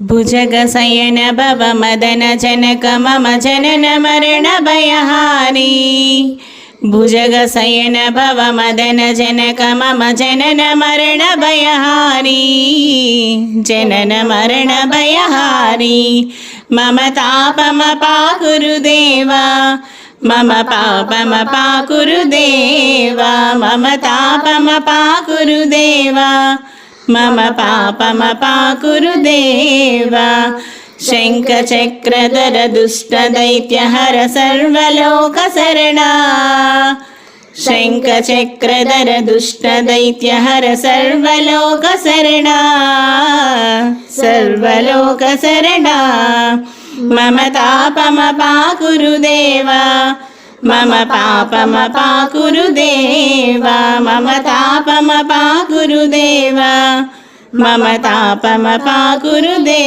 भुजगशयन भव मदन जनक मम जनन मरण भयहारी। भुजगशयन भव मदन जनक मम जनन मरण भयहारी। जनन मरण भयहारी मम तापमपा गुरुदेवा। मम पापमपा गुरुदेवा। मम तापमपा गुरुदेवा। मम पापमपा गुरुदेवा। शङ्खचक्रधर दुष्टदैत्यहर सर्वलोकशरणा। शङ्खचक्रधर दुष्टदैत्यहर सर्वलोकशरणा। सर्वलोकशरणा मम तापमपा गुरुदेवा। मम पापमपा गुरुदेवा। मम तापमपा गुरुदेवा। मम तापमपा गुरुदेवा।